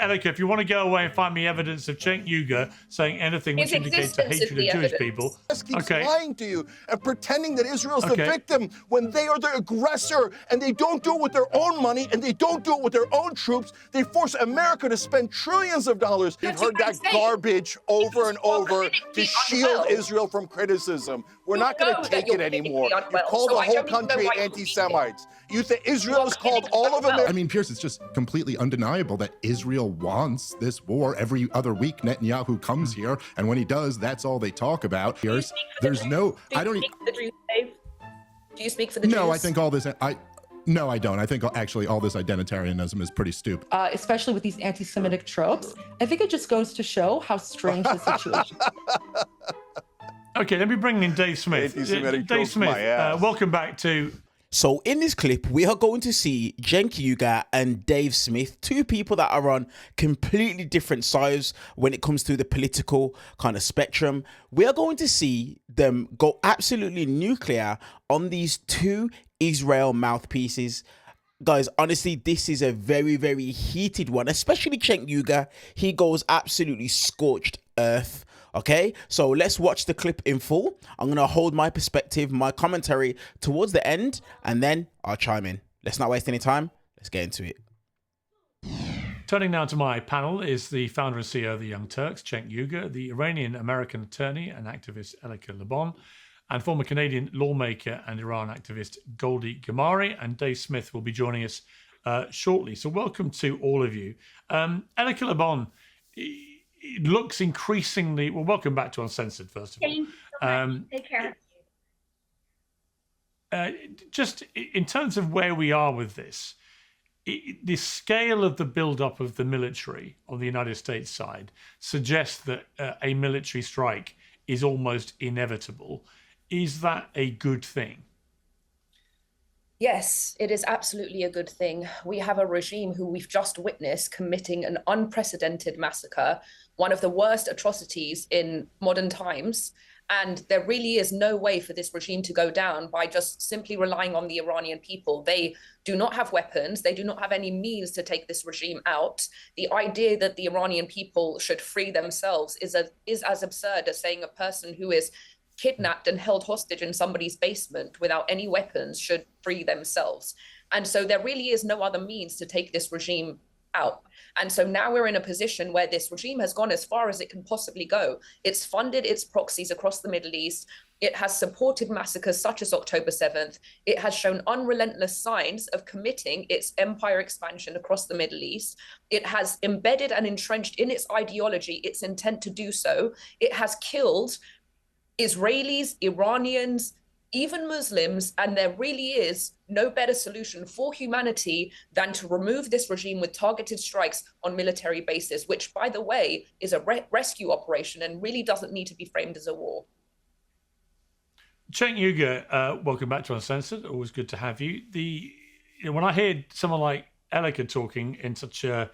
Elika, if you want to go away and find me evidence of Cenk Uygur saying anything which indicates a hatred of Jewish people. Keeps lying to you and pretending that Israel's the victim when they are the aggressor, and they don't do it with their own money and they don't do it with their own troops. They force America to spend trillions of dollars. We've heard that garbage over and over to shield Israel from criticism. We're not going to take it anymore. You call the whole country anti-Semites. You think Israel has called all of America? I mean, Pierce, it's just completely undeniable that Israel wants this war. Every other week, Netanyahu comes here, and when he does, that's all they talk about. Pierce, there's no, I don't. Do you speak for the Jews? No, I think all this. No, I don't. I think actually all this identitarianism is pretty stupid. Especially with these anti-Semitic tropes. I think it just goes to show how strange the situation is. Okay, let me bring in Dave Smith. Dave Smith, welcome back to... So in this clip, we are going to see Cenk Uygur and Dave Smith, two people that are on completely different sides when it comes to the political kind of spectrum. We are going to see them go absolutely nuclear on these two Israel mouthpieces. Guys, honestly, this is a very, very heated one, especially Cenk Uygur. He goes absolutely scorched earth. Okay, so let's watch the clip in full. I'm going to hold my perspective, my commentary towards the end, and then I'll chime in. Let's not waste any time. Let's get into it. Turning now to my panel is the founder and CEO of the Young Turks, Cenk Uygur, the Iranian-American attorney and activist Elika Lebon, and former Canadian lawmaker and Iran activist Goldie Gamari. And Dave Smith will be joining us shortly. So welcome to all of you. Elika Lebon, it looks increasingly... Well, welcome back to Uncensored, first of all. Take care. Just in terms of where we are with this, the scale of the build-up of the military on the United States side suggests that a military strike is almost inevitable. Is that a good thing? Yes, it is absolutely a good thing. We have a regime who we've just witnessed committing an unprecedented massacre, one of the worst atrocities in modern times. And there really is no way for this regime to go down by just simply relying on the Iranian people. They do not have weapons. They do not have any means to take this regime out. The idea that the Iranian people should free themselves is as absurd as saying a person who is kidnapped and held hostage in somebody's basement without any weapons should free themselves. And so there really is no other means to take this regime out. And so now we're in a position where this regime has gone as far as it can possibly go. It's funded its proxies across the Middle East. It has supported massacres such as October 7th. It has shown unrelentless signs of committing its empire expansion across the Middle East. It has embedded and entrenched in its ideology its intent to do so. It has killed Israelis, Iranians, even Muslims, and there really is no better solution for humanity than to remove this regime with targeted strikes on military bases, which, by the way, is a rescue operation and really doesn't need to be framed as a war. Cenk Uygur, welcome back to Uncensored. Always good to have you. When I hear someone like Elika talking in such a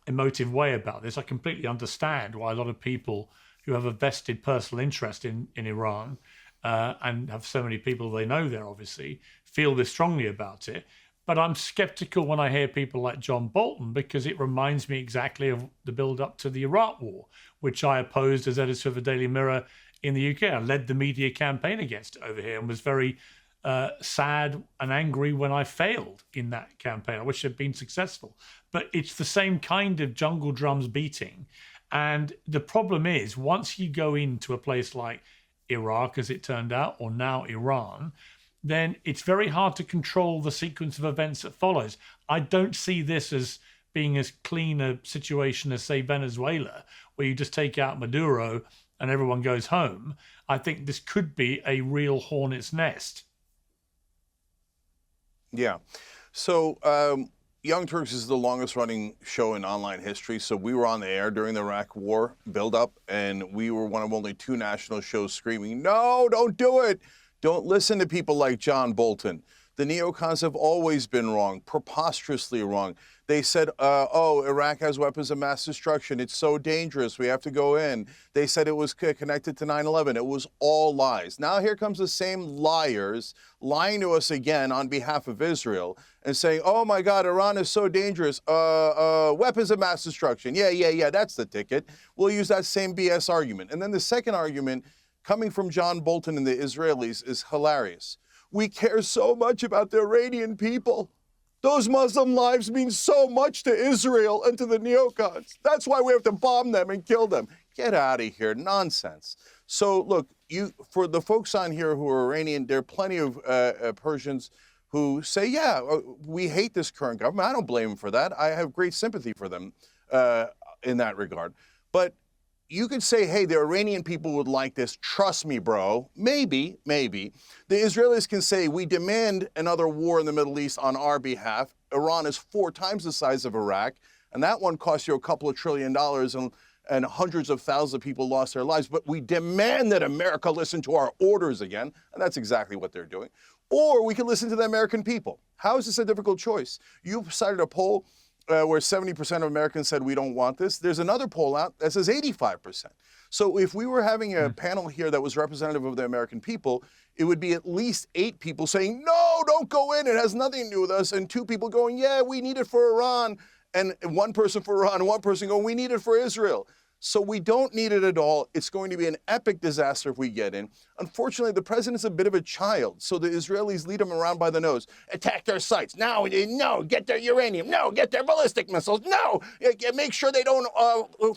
emotive way about this, I completely understand why a lot of people who have a vested personal interest in Iran and have so many people they know there, obviously, feel this strongly about it. But I'm skeptical when I hear people like John Bolton, because it reminds me exactly of the build-up to the Iraq War, which I opposed as editor of the Daily Mirror in the UK. I led the media campaign against it over here and was very sad and angry when I failed in that campaign. I wish I'd been successful. But it's the same kind of jungle drums beating. And the problem is, once you go into a place like Iraq, as it turned out, or now Iran, then it's very hard to control the sequence of events that follows. I don't see this as being as clean a situation as, say, Venezuela, where you just take out Maduro and everyone goes home. I think this could be a real hornet's nest. Yeah. So, Young Turks is the longest running show in online history. So we were on the air during the Iraq War buildup, and we were one of only two national shows screaming, no, don't do it. Don't listen to people like John Bolton. The neocons have always been wrong, preposterously wrong. They said, oh, Iraq has weapons of mass destruction. It's so dangerous. We have to go in. They said it was connected to 9/11. It was all lies. Now here comes the same liars lying to us again on behalf of Israel. and saying, oh my God, Iran is so dangerous. Weapons of mass destruction. Yeah, that's the ticket. We'll use that same BS argument. And then the second argument coming from John Bolton and the Israelis is hilarious. We care so much about the Iranian people. Those Muslim lives mean so much to Israel and to the neocons. That's why we have to bomb them and kill them. Get out of here. Nonsense. So look, for the folks on here who are Iranian, there are plenty of Persians who say, yeah, we hate this current government. I don't blame them for that. I have great sympathy for them in that regard. But you could say, hey, the Iranian people would like this. Trust me, bro. Maybe. The Israelis can say, we demand another war in the Middle East on our behalf. Iran is 4 times the size of Iraq, and that one cost you a couple of $1 trillion, and hundreds of thousands of people lost their lives. But we demand that America listen to our orders again, and that's exactly what they're doing. Or we can listen to the American people. How is this a difficult choice? You cited a poll where 70% of Americans said we don't want this. There's another poll out that says 85%. So if we were having a panel here that was representative of the American people, it would be at least 8 people saying, no, don't go in, it has nothing to do with us, and 2 people going, yeah, we need it for Iran, and 1 person for Iran, and 1 person going, we need it for Israel. So we don't need it at all. It's going to be an epic disaster if we get in. Unfortunately, the president's a bit of a child, so the Israelis lead him around by the nose. Attack their sites. No, get their uranium. No, get their ballistic missiles. No, make sure they don't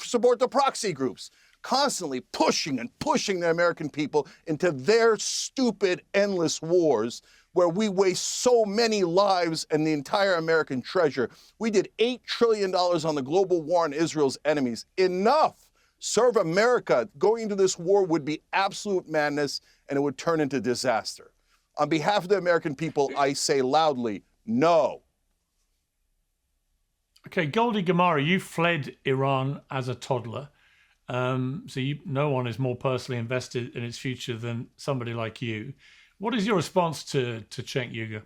support the proxy groups. Constantly pushing the American people into their stupid, endless wars where we waste so many lives and the entire American treasure. We did $8 trillion on the global war on Israel's enemies. Enough! Serve America. Going into this war would be absolute madness, and it would turn into disaster. On behalf of the American people, I say loudly, no. Okay, Goldie Gamara, you fled Iran as a toddler. So no one is more personally invested in its future than somebody like you. What is your response to Cenk Uygur?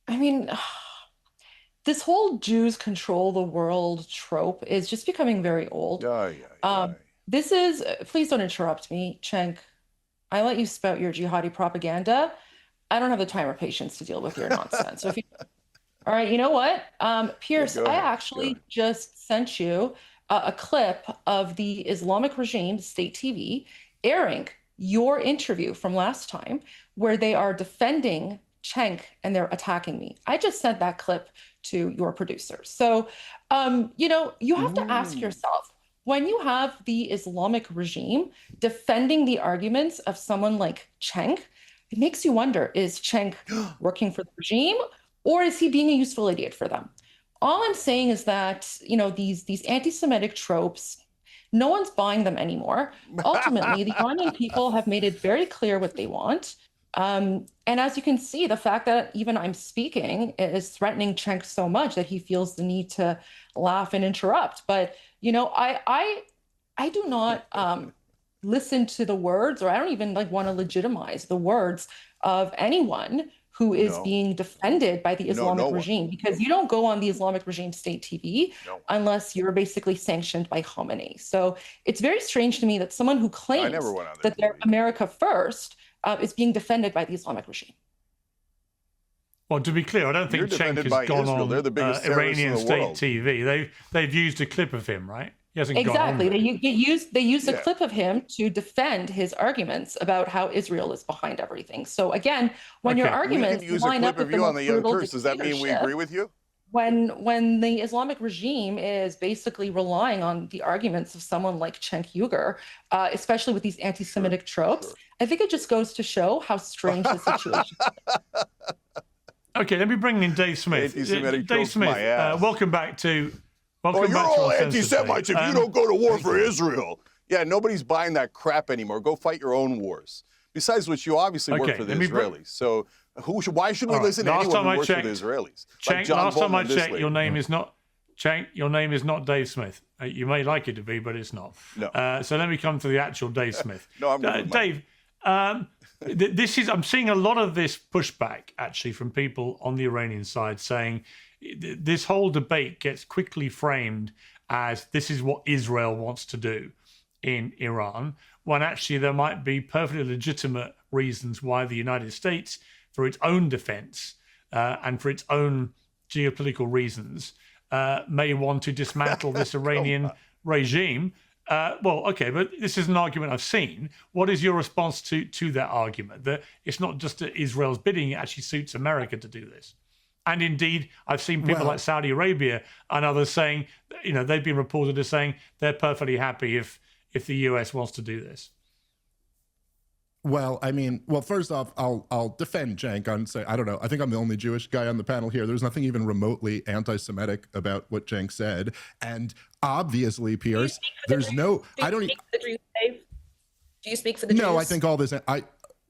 I mean, this whole Jews control the world trope is just becoming very old. This is, please don't interrupt me, Cenk. I let you spout your jihadi propaganda. I don't have the time or patience to deal with your nonsense. So all right, you know what? Pierce, I actually just sent you a clip of the Islamic regime, state TV, airing your interview from last time where they are defending Cenk and they're attacking me. I just sent that clip to your producers. So, you have to ask yourself, when you have the Islamic regime defending the arguments of someone like Cenk, it makes you wonder, is Cenk working for the regime or is he being a useful idiot for them? All I'm saying is that, these anti-Semitic tropes, no one's buying them anymore. Ultimately, the Iranian people have made it very clear what they want. And as you can see, the fact that even I'm speaking is threatening Cenk so much that he feels the need to laugh and interrupt. But, I do not listen to the words, or I don't even want to legitimize the words of anyone who is being defended by the Islamic regime, because you don't go on the Islamic regime state TV unless you're basically sanctioned by Khomeini. So it's very strange to me that someone who claims that they're America first is being defended by the Islamic regime. Well, to be clear, I don't think Cenk has gone on Iranian state TV. They've used a clip of him, right? He hasn't gone on. They used a clip of him to defend his arguments about how Israel is behind everything. So again, when your arguments line up with the most brutal dictatorship, does that mean we agree with you? When the Islamic regime is basically relying on the arguments of someone like Cenk Uygur, especially with these anti-Semitic tropes, I think it just goes to show how strange the situation is. Okay, let me bring in Dave Smith. Dave Smith, welcome back to... You're all anti-Semites if you don't go to war for Israel. Yeah, nobody's buying that crap anymore. Go fight your own wars. Besides which, you obviously work for the Israelis. So why should we listen to anyone who works for the Israelis? Cenk, last time I checked, your name is not Cenk. Your name is not Dave Smith. You may like it to be, but it's not. No. So let me come to the actual Dave Smith. No, I'm Dave. I'm seeing a lot of this pushback actually from people on the Iranian side saying this whole debate gets quickly framed as this is what Israel wants to do in Iran, when actually there might be perfectly legitimate reasons why the United States, for its own defense, and for its own geopolitical reasons, may want to dismantle this Iranian regime. Well, okay, but this is an argument I've seen. What is your response to that argument? That it's not just at Israel's bidding, it actually suits America to do this. And indeed, I've seen people like Saudi Arabia and others saying, they've been reported as saying they're perfectly happy if the US wants to do this. Well, first off, I'll defend Cenk on say, I don't know, I think I'm the only Jewish guy on the panel here. There's nothing even remotely anti-Semitic about what Cenk said. And obviously, Pierce, there's no, I don't even. Do you speak for the Jews? No, I think all this,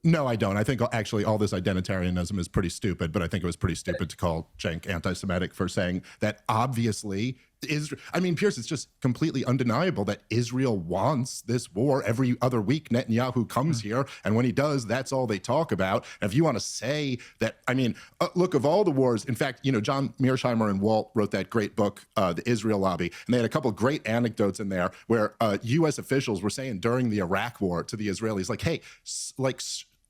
no, I don't. I think actually all this identitarianism is pretty stupid, but I think it was pretty stupid to call Cenk anti-Semitic for saying that obviously Pierce, it's just completely undeniable that Israel wants this war. Every other week, Netanyahu comes here, and when he does, that's all they talk about. And if you want to say that, look, of all the wars, in fact, John Mearsheimer and Walt wrote that great book, The Israel Lobby, and they had a couple of great anecdotes in there where U.S. officials were saying during the Iraq war to the Israelis, like, hey,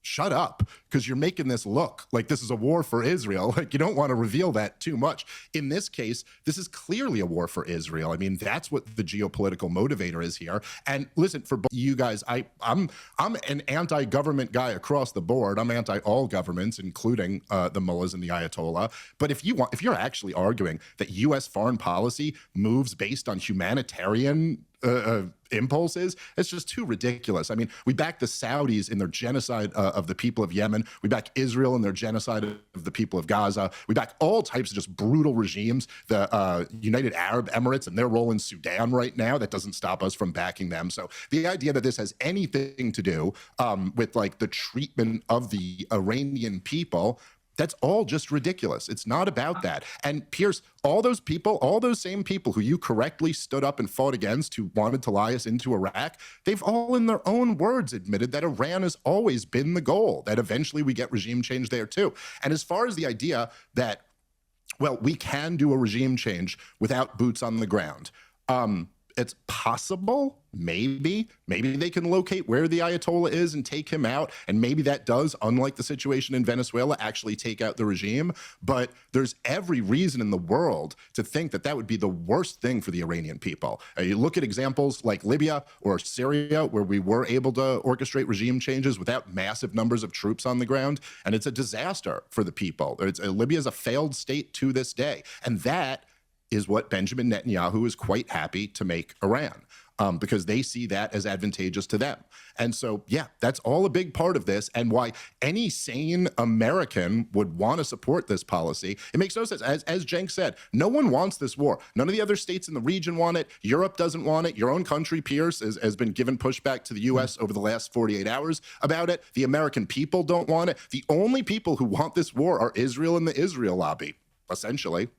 shut up, because you're making this look like this is a war for Israel. Like, you don't want to reveal that too much. In this case, this is clearly a war for Israel. That's what the geopolitical motivator is here. And listen, for you guys, I'm an anti-government guy across the board. I'm anti all governments, including the mullahs and the Ayatollah. But if you're actually arguing that U.S. foreign policy moves based on humanitarian impulses, it's just too ridiculous. We back the Saudis in their genocide of the people of Yemen. We back Israel in their genocide of the people of Gaza. We back all types of just brutal regimes. The United Arab Emirates and their role in Sudan right now, that doesn't stop us from backing them. So the idea that this has anything to do with like the treatment of the Iranian people, that's all just ridiculous. It's not about that. And Pierce, all those same people who you correctly stood up and fought against, who wanted to lie us into Iraq, they've all in their own words admitted that Iran has always been the goal, that eventually we get regime change there too. And as far as the idea that, well, we can do a regime change without boots on the ground, it's possible. Maybe they can locate where the Ayatollah is and take him out. And maybe that does, unlike the situation in Venezuela, actually take out the regime. But there's every reason in the world to think that that would be the worst thing for the Iranian people. You look at examples like Libya or Syria, where we were able to orchestrate regime changes without massive numbers of troops on the ground. And it's a disaster for the people. Libya is a failed state to this day. And that is what Benjamin Netanyahu is quite happy to make Iran, because they see that as advantageous to them. And so, yeah, that's all a big part of this, and why any sane American would want to support this policy. It makes no sense. As Cenk said, no one wants this war. None of the other states in the region want it. Europe doesn't want it. Your own country, Pierce, has been given pushback to the U.S. over the last 48 hours about it. The American people don't want it. The only people who want this war are Israel and the Israel lobby, essentially.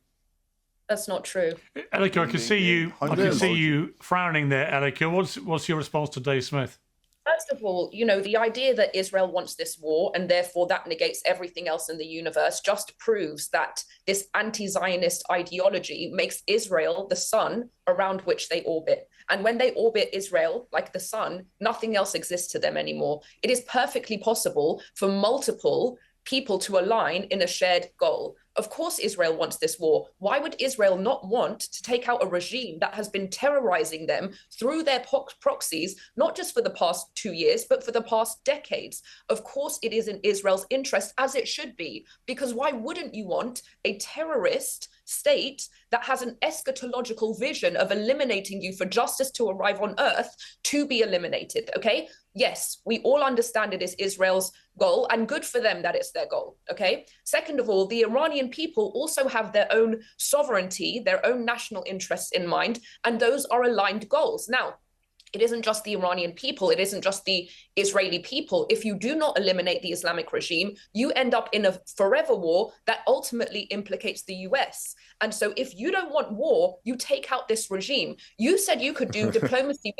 That's not true. Elika, I can see you frowning there, Elika. What's your response to Dave Smith? First of all, the idea that Israel wants this war and therefore that negates everything else in the universe just proves that this anti-Zionist ideology makes Israel the sun around which they orbit. And when they orbit Israel like the sun, nothing else exists to them anymore. It is perfectly possible for multiple people to align in a shared goal. Of course, Israel wants this war. Why would Israel not want to take out a regime that has been terrorizing them through their proxies, not just for the past 2 years, but for the past decades? Of course, it is in Israel's interest, as it should be, because why wouldn't you want a terrorist state that has an eschatological vision of eliminating you for justice to arrive on earth to be eliminated, okay? Yes, we all understand it is Israel's goal, and good for them that it's their goal, okay? Second of all, the Iranian people also have their own sovereignty, their own national interests in mind, and those are aligned goals. Now, it isn't just the Iranian people, it isn't just the Israeli people. If you do not eliminate the Islamic regime, you end up in a forever war that ultimately implicates the US. And so if you don't want war, you take out this regime. You said you could do diplomacy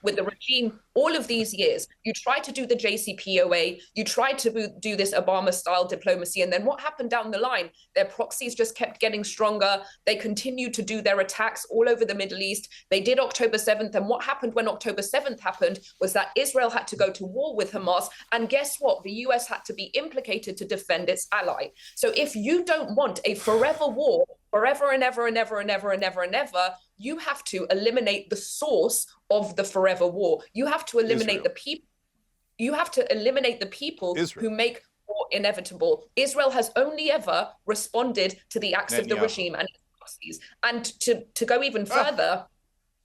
with the regime all of these years. You tried to do the JCPOA, you tried to do this Obama-style diplomacy, and then what happened down the line? Their proxies just kept getting stronger. They continued to do their attacks all over the Middle East. They did October 7th, and what happened when October 7th happened was that Israel had to go to war with Hamas, and guess what? The US had to be implicated to defend its ally. So if you don't want a forever war, forever and ever and ever and ever and ever and ever, you have to eliminate the source of the forever war. You have to eliminate the people. You have to eliminate the people who make war inevitable. Israel has only ever responded to the acts of the regime and its proxies. And to go even further,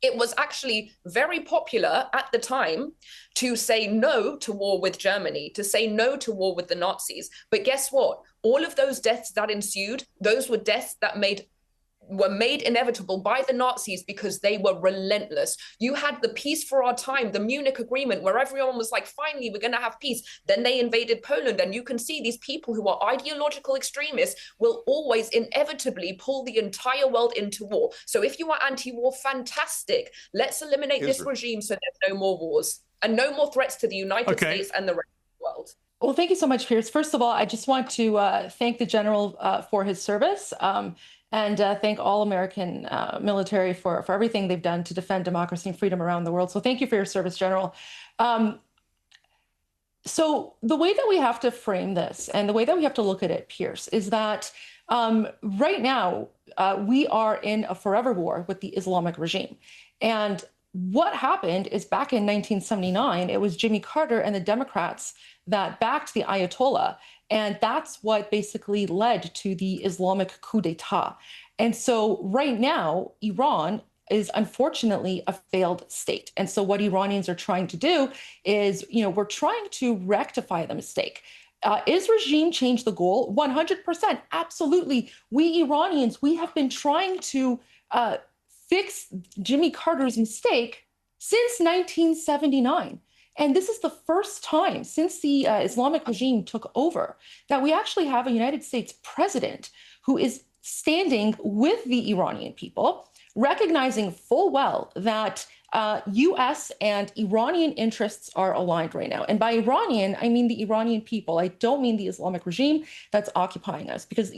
it was actually very popular at the time to say no to war with Germany, to say no to war with the Nazis. But guess what? All of those deaths that ensued, those were deaths that were made inevitable by the Nazis because they were relentless. You had the peace for our time, the Munich Agreement, where everyone was like, finally, we're going to have peace. Then they invaded Poland. And you can see these people who are ideological extremists will always inevitably pull the entire world into war. So if you are anti-war, fantastic. Let's eliminate this regime so there's no more wars and no more threats to the United States and the rest of the world. Well, thank you so much, Piers. First of all, I just want to thank the general for his service. And thank all American military for everything they've done to defend democracy and freedom around the world. So thank you for your service, General. So the way that we have to frame this and the way that we have to look at it, Piers, is that right now we are in a forever war with the Islamic regime. And what happened is back in 1979, it was Jimmy Carter and the Democrats that backed the Ayatollah. And that's what basically led to the Islamic coup d'etat. And so right now, Iran is unfortunately a failed state. And so what Iranians are trying to do is, we're trying to rectify the mistake. Is regime change the goal? 100%, absolutely. We Iranians, we have been trying to fix Jimmy Carter's mistake since 1979. And this is the first time since the Islamic regime took over that we actually have a United States president who is standing with the Iranian people, recognizing full well that U.S. and Iranian interests are aligned right now. And by Iranian, I mean the Iranian people. I don't mean the Islamic regime that's occupying us. Because,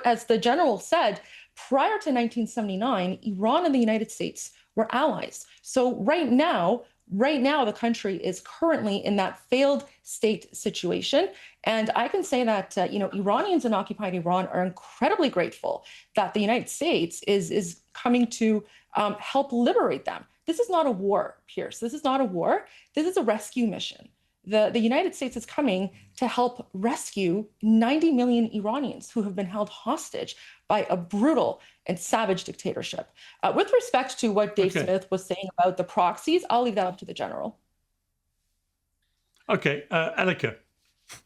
as the general said, prior to 1979, Iran and the United States were allies. So right now, the country is currently in that failed state situation. And I can say that, Iranians in occupied Iran are incredibly grateful that the United States is coming to help liberate them. This is not a war, Piers. This is not a war. This is a rescue mission. The United States is coming to help rescue 90 million Iranians who have been held hostage by a brutal and savage dictatorship. With respect to what Dave Smith was saying about the proxies, I'll leave that up to the general. Okay, Elika.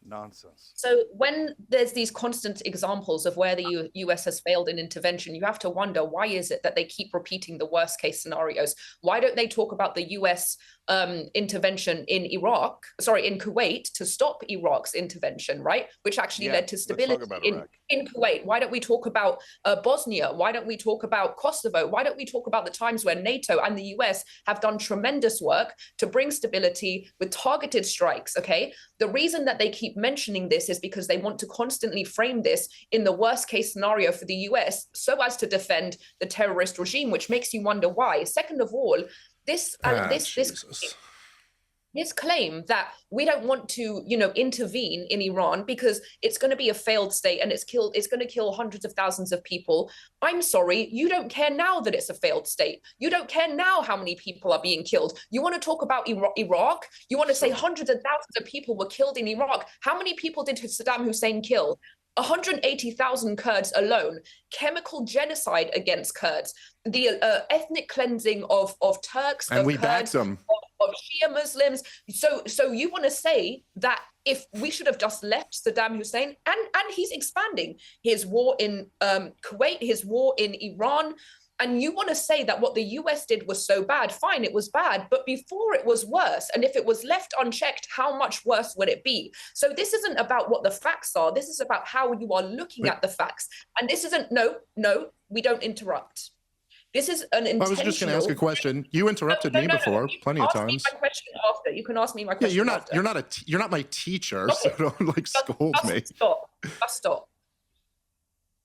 Nonsense. So when there's these constant examples of where the US has failed in intervention, you have to wonder, why is it that they keep repeating the worst case scenarios? Why don't they talk about the US intervention in Kuwait to stop Iraq's intervention, right? Which actually led to stability in Kuwait. Why don't we talk about Bosnia? Why don't we talk about Kosovo? Why don't we talk about the times where NATO and the US have done tremendous work to bring stability with targeted strikes, okay? The reason that they keep mentioning this is because they want to constantly frame this in the worst case scenario for the US so as to defend the terrorist regime, which makes you wonder why. Second of all, this claim that we don't want to, intervene in Iran because it's going to be a failed state and it's going to kill hundreds of thousands of people. I'm sorry, you don't care now that it's a failed state. You don't care now how many people are being killed. You want to talk about Iraq? You want to say hundreds of thousands of people were killed in Iraq. How many people did Saddam Hussein kill? 180,000 Kurds alone, chemical genocide against Kurds, the ethnic cleansing of Turks, and of we Kurds, backed them. of Shia Muslims. So you want to say that if we should have just left Saddam Hussein, and he's expanding his war in Kuwait, his war in Iran, and you want to say that what the US did was so bad, fine, it was bad, but before it was worse. And if it was left unchecked, how much worse would it be? So this isn't about what the facts are. This is about how you are looking at the facts. And this isn't, no, we don't interrupt. This is an intentional... I was just going to ask a question. You interrupted me before, plenty of times. Ask me my question after. You can ask me my question You're not my teacher, so don't like scold me. Stop.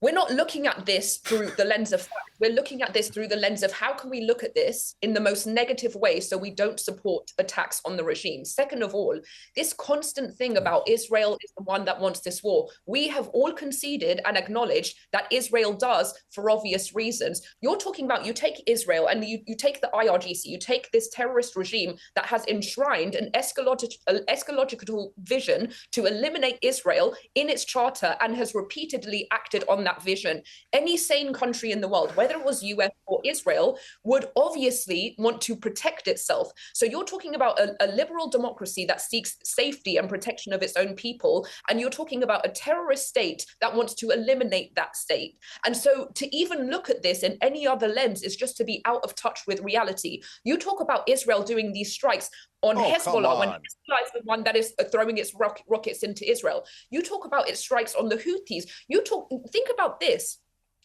We're not looking at this through the lens of fact. We're looking at this through the lens of how can we look at this in the most negative way so we don't support attacks on the regime. Second of all, this constant thing about Israel is the one that wants this war. We have all conceded and acknowledged that Israel does for obvious reasons. You're talking about, you take Israel and you take the IRGC, you take this terrorist regime that has enshrined an eschatological vision to eliminate Israel in its charter and has repeatedly acted on that vision. Any sane country in the world, whether it was US or Israel, would obviously want to protect itself. So you're talking about a liberal democracy that seeks safety and protection of its own people, and you're talking about a terrorist state that wants to eliminate that state. And so to even look at this in any other lens is just to be out of touch with reality. You talk about Israel doing these strikes on Hezbollah, when Hezbollah is the one that is throwing its rockets into Israel. You talk about its strikes on the Houthis. Think about this.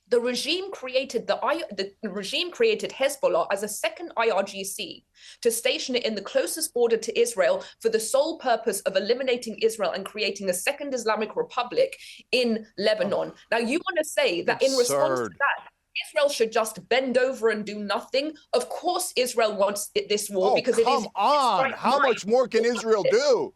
The regime created Hezbollah as a second IRGC to station it in the closest border to Israel for the sole purpose of eliminating Israel and creating a second Islamic Republic in Lebanon. Now, you want to say that in response to that, Israel should just bend over and do nothing? Of course Israel wants this war because it is... Come on, how much more can Israel do?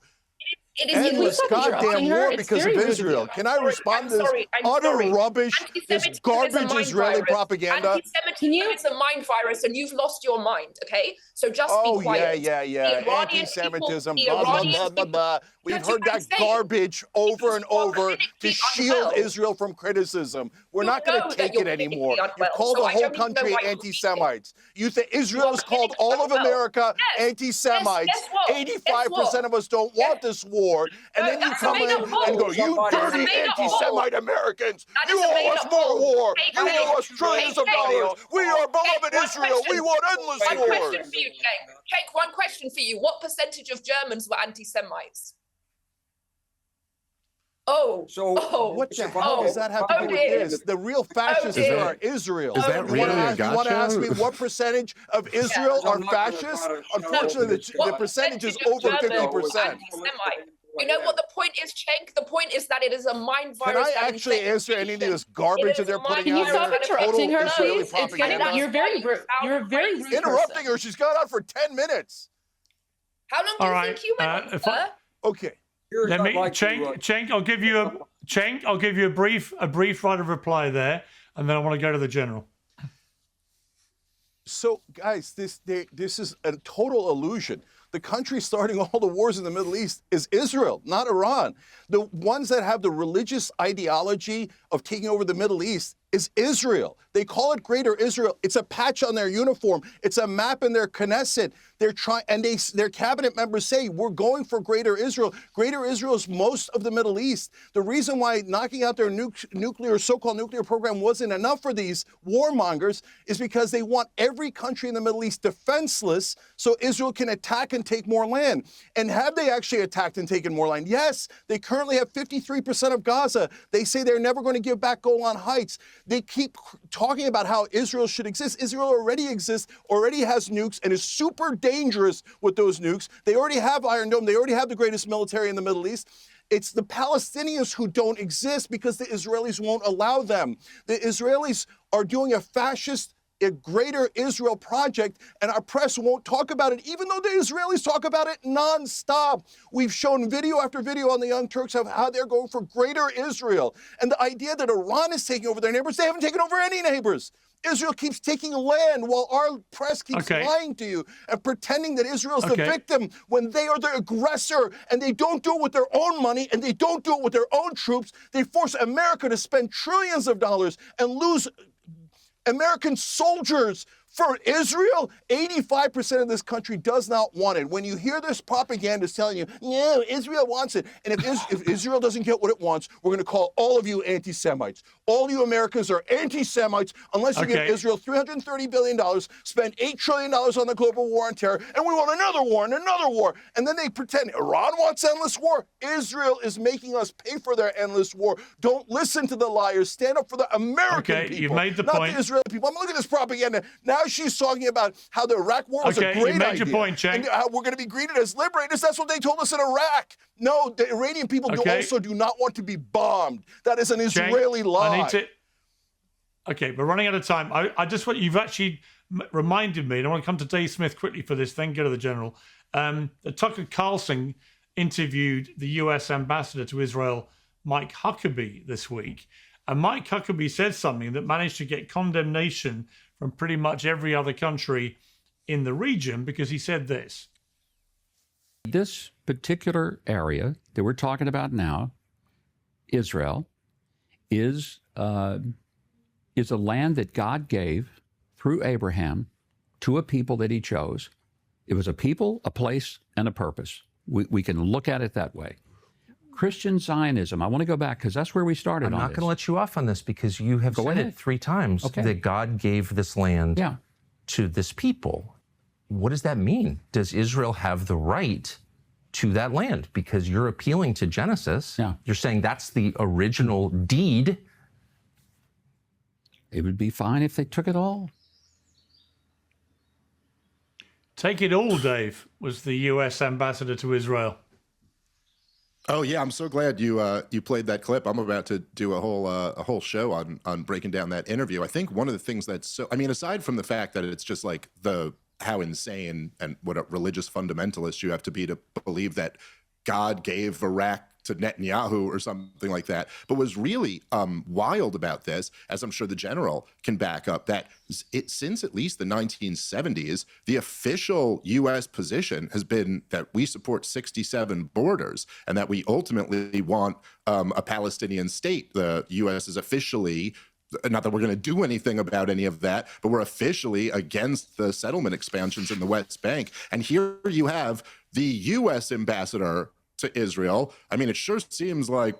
It is endless goddamn war because of Israel. Can I respond to this utter rubbish, this garbage Israeli propaganda? Anti-Semitism is a mind virus, and you've lost your mind. Okay, so just be quiet. Yeah. Anti-Semitism. Blah blah blah blah. We've heard that garbage over and over to shield Israel from criticism. We're not going to take it anymore. You call the whole country anti-Semites. You think Israel has called all of America anti-Semites. 85% of us don't want this war. And then you come in and go, you dirty anti-Semite Americans, you owe us more war, you owe us trillions of dollars, we are beloved Israel, we want endless wars. One question for you, Cenk. One question for you. What percentage of Germans were anti-Semites? What the hell does that have to do with this? The real fascists are Israel. Is that really a gotcha? You want to ask me what percentage of Israel are fascists? Unfortunately, the percentage is over 50%. You know what the point is, Cenk? The point is that it is a mind virus. Can I actually answer any of this garbage that they're putting out? Can you stop interrupting her, please? You're very rude. Interrupting her. She's gone on for 10 minutes. How long do you think you went on, sir? Okay. Let me, Cenk, I'll give you a brief right of reply there, and then I want to go to the general. So, guys, this is a total illusion. The country starting all the wars in the Middle East is Israel, not Iran. The ones that have the religious ideology of taking over the Middle East is Israel. They call it Greater Israel. It's a patch on their uniform. It's a map in their Knesset. They're trying, and their cabinet members say, we're going for Greater Israel. Greater Israel is most of the Middle East. The reason why knocking out their so-called nuclear program wasn't enough for these warmongers is because they want every country in the Middle East defenseless so Israel can attack and take more land. And have they actually attacked and taken more land? Yes, they currently have 53% of Gaza. They say they're never going to give back Golan Heights. They keep talking about how Israel should exist. Israel already exists, already has nukes, and is super dangerous with those nukes. They already have Iron Dome. They already have the greatest military in the Middle East. It's the Palestinians who don't exist because the Israelis won't allow them. The Israelis are doing a fascist Greater Israel project, and our press won't talk about it, even though the Israelis talk about it nonstop. We've shown video after video on the Young Turks of how they're going for Greater Israel. And the idea that Iran is taking over their neighbors, they haven't taken over any neighbors. Israel keeps taking land while our press keeps lying to you and pretending that Israel's the victim when they are the aggressor, and they don't do it with their own money and they don't do it with their own troops. They force America to spend trillions of dollars and lose American soldiers For Israel, 85% of this country does not want it. When you hear this propaganda telling you, yeah, Israel wants it, and if Israel doesn't get what it wants, we're going to call all of you anti-Semites. All you Americans are anti-Semites unless you give Israel $330 billion, spend $8 trillion on the global war on terror, and we want another war and another war. And then they pretend Iran wants endless war. Israel is making us pay for their endless war. Don't listen to the liars. Stand up for the American people. You've made the not point. The Israeli people. I'm looking at this propaganda. Now she's talking about how the Iraq war was a great idea. You made your point, Cenk. And how we're going to be greeted as liberators. That's what they told us in Iraq. No, the Iranian people also do not want to be bombed. That is an Israeli lie. Okay, we're running out of time. I just want you've actually reminded me, and I want to come to Dave Smith quickly for this, then go to the general. Tucker Carlson interviewed the U.S. ambassador to Israel, Mike Huckabee, this week. And Mike Huckabee said something that managed to get condemnation from pretty much every other country in the region, because he said this. This particular area that we're talking about now, Israel, is a land that God gave through Abraham to a people that he chose. It was a people, a place, and a purpose. We can look at it that way. Christian Zionism, I want to go back because that's where we started. I'm not going to let you off on this because you have said it 3 times that God gave this land to this people. What does that mean? Does Israel have the right to that land? Because you're appealing to Genesis. You're saying that's the original deed. It would be fine if they took it all. Take it all, Dave, was the U.S. ambassador to Israel. Oh yeah, I'm so glad you played that clip. I'm about to do a whole show on breaking down that interview. I think one of the things that's so, I mean, aside from the fact that it's just like how insane and what a religious fundamentalist you have to be to believe that God gave Iraq to Netanyahu or something like that. But what's really wild about this, as I'm sure the general can back up, that since at least the 1970s, the official U.S. position has been that we support 67 borders and that we ultimately want a Palestinian state. The U.S. is officially, not that we're going to do anything about any of that, but we're officially against the settlement expansions in the West Bank. And here you have the U.S. ambassador to Israel. I mean, it sure seems like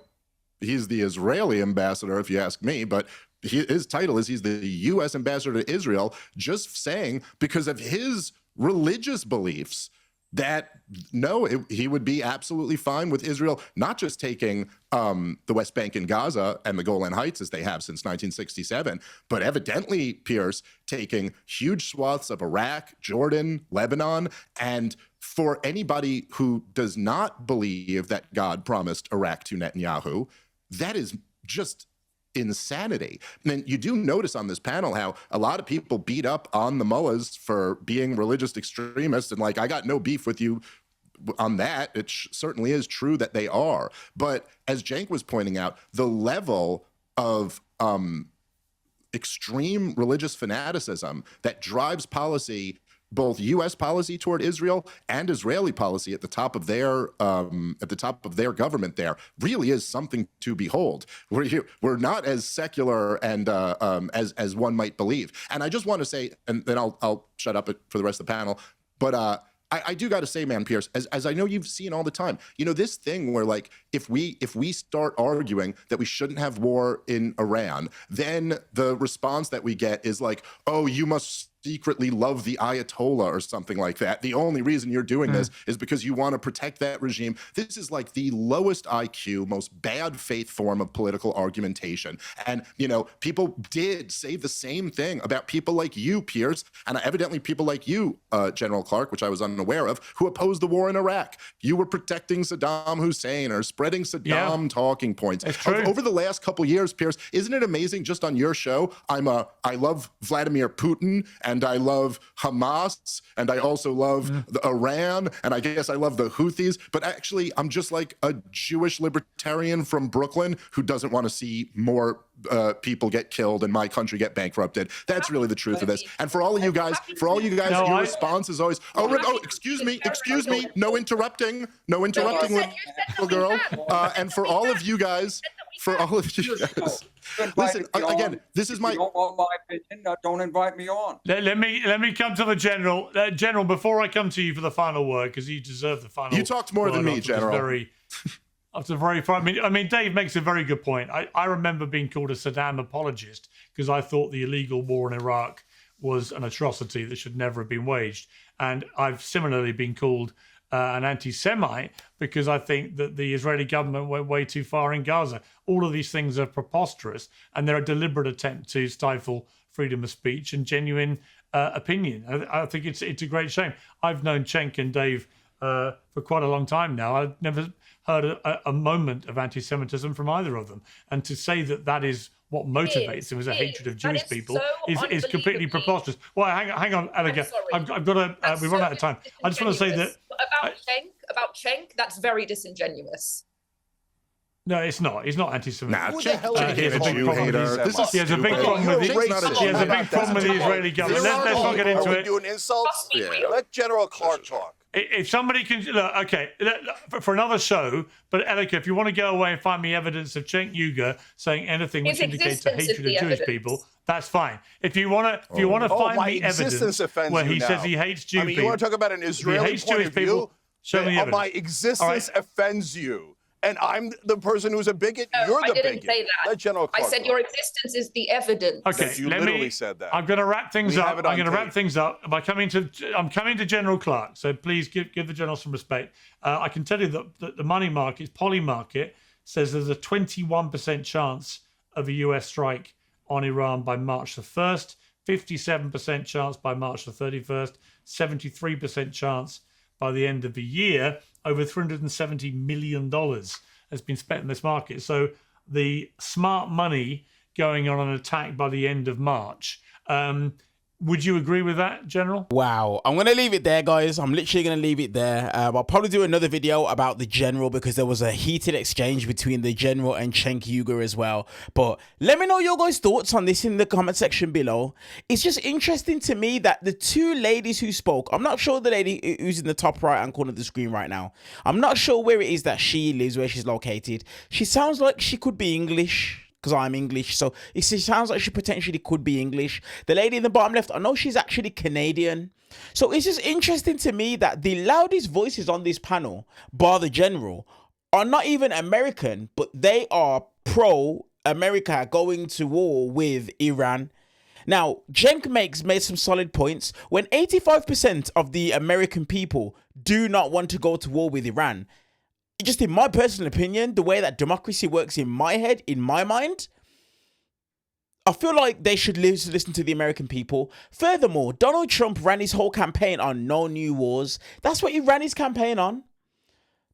he's the Israeli ambassador, if you ask me, but his title is he's the U.S. ambassador to Israel, just saying because of his religious beliefs that he would be absolutely fine with Israel not just taking the West Bank and Gaza and the Golan Heights as they have since 1967, but evidently, Pierce, taking huge swaths of Iraq, Jordan, Lebanon, and for anybody who does not believe that God promised Iraq to Netanyahu, that is just insanity. And you do notice on this panel how a lot of people beat up on the mullahs for being religious extremists, and like, I got no beef with you on that. It certainly is true that they are. But as Cenk was pointing out, the level of extreme religious fanaticism that drives policy, both U.S. policy toward Israel and Israeli policy at the top of their government, there really is something to behold. We're not as secular and as one might believe. And I just want to say, and then I'll shut up for the rest of the panel, but I do got to say, man, Pierce, as I know you've seen all the time, you know, this thing where like if we start arguing that we shouldn't have war in Iran, then the response that we get is like, oh, you must secretly love the Ayatollah or something like that. The only reason you're doing this is because you want to protect that regime. This is like the lowest IQ, most bad faith form of political argumentation. And, you know, people did say the same thing about people like you, Pierce, and evidently people like you, General Clark, which I was unaware of, who opposed the war in Iraq. You were protecting Saddam Hussein or spreading Saddam talking points. Over the last couple years, Pierce, isn't it amazing just on your show, I love Vladimir Putin and I love Hamas, and I also love the Iran, and I guess I love the Houthis, but actually I'm just like a Jewish libertarian from Brooklyn who doesn't want to see more people get killed and my country get bankrupted. That's really the truth of this. And for all of you guys, your response is always, excuse me, no interrupting, little girl. And for all of you guys, for all of you guys. Listen, again, this is my. If you don't want my opinion, don't invite me on. Let me come to the general. General, before I come to you for the final word, because you deserve the final. You talked more than me, General. After very fun. I mean, Dave makes a very good point. I remember being called a Saddam apologist because I thought the illegal war in Iraq was an atrocity that should never have been waged. And I've similarly been called an anti-Semite because I think that the Israeli government went way too far in Gaza. All of these things are preposterous, and they're a deliberate attempt to stifle freedom of speech and genuine opinion. I think it's a great shame. I've known Cenk and Dave for quite a long time now. I've never heard a moment of anti-Semitism from either of them. And to say that that is what motivates them is a hatred of Jewish people is completely preposterous. Well, hang on, Elegant. I've got to. We've run out of time. I just want to say that about Cenk, that's very disingenuous. No, it's not. He's not anti-Semitic. Nah, Cenk is a Jew hater. He has a big problem with the Israeli government. Let's not get into it. Are we doing insults? Yeah. Let General Clark talk. If somebody can, look, okay, for another show, but Elika, if you want to go away and find me evidence of Cenk Uygur saying anything which indicates a hatred of Jewish people, that's fine. If you want to find me evidence where he says he hates Jew people, you want to talk about an Israeli point of view? Show me evidence. My existence offends you. And I'm the person who's a bigot. You're the bigot. I didn't say that. Let General Clark I said your existence is the evidence. Okay, you literally said that. I'm going to wrap things up. I'm going to wrap things up by coming to General Clark. So please give the general some respect. I can tell you that the money market, Poly Market, says there's a 21% chance of a US strike on Iran by March the 1st, 57% chance by March the 31st, 73% chance by the end of the year. Over $370 million has been spent in this market. So the smart money going on an attack by the end of March. Would you agree with that, General? Wow. I'm going to leave it there, guys. I'm literally going to leave it there. I'll probably do another video about the General because there was a heated exchange between the General and Cenk Uygur as well. But let me know your guys' thoughts on this in the comment section below. It's just interesting to me that the two ladies who spoke, I'm not sure the lady who's in the top right-hand corner of the screen right now. I'm not sure where it is that she lives, where she's located. She sounds like she could be English, because I'm English, so it sounds like she potentially could be English. The lady in the bottom left, I know she's actually Canadian. So it's just interesting to me that the loudest voices on this panel, bar the General, are not even American, but they are pro-America going to war with Iran. Now, Cenk made some solid points. When 85% of the American people do not want to go to war with Iran, just in my personal opinion, the way that democracy works in my head, in my mind, I feel like they should listen to the American people. Furthermore, Donald Trump ran his whole campaign on no new wars. That's what he ran his campaign on.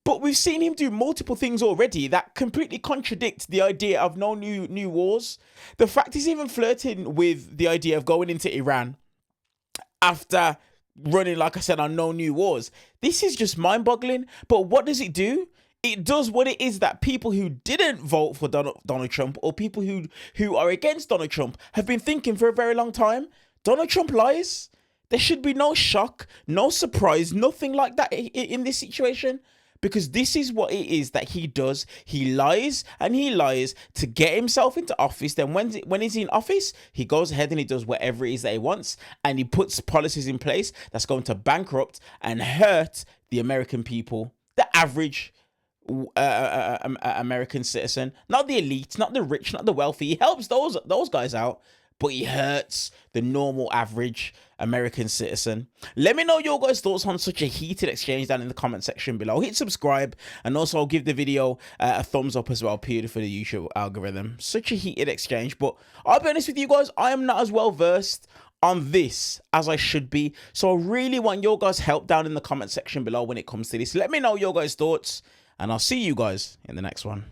But we've seen him do multiple things already that completely contradict the idea of no new wars. The fact he's even flirting with the idea of going into Iran after running, like I said, on no new wars. This is just mind-boggling. But what does it do? It does what it is that people who didn't vote for Donald Trump or people who are against Donald Trump have been thinking for a very long time. Donald Trump lies. There should be no shock, no surprise, nothing like that in this situation. Because this is what it is that he does. He lies and he lies to get himself into office. Then when he's in office, he goes ahead and he does whatever it is that he wants. And he puts policies in place that's going to bankrupt and hurt the American people, the average American citizen, not the elite, not the rich, not the wealthy. He helps those guys out, but he hurts the normal average American citizen. Let me know your guys' thoughts on such a heated exchange down in the comment section below. Hit subscribe and also give the video a thumbs up as well, purely for the YouTube algorithm. Such a heated exchange, but I'll be honest with you guys, I am not as well versed on this as I should be. So I really want your guys' help down in the comment section below when it comes to this. Let me know your guys' thoughts and I'll see you guys in the next one.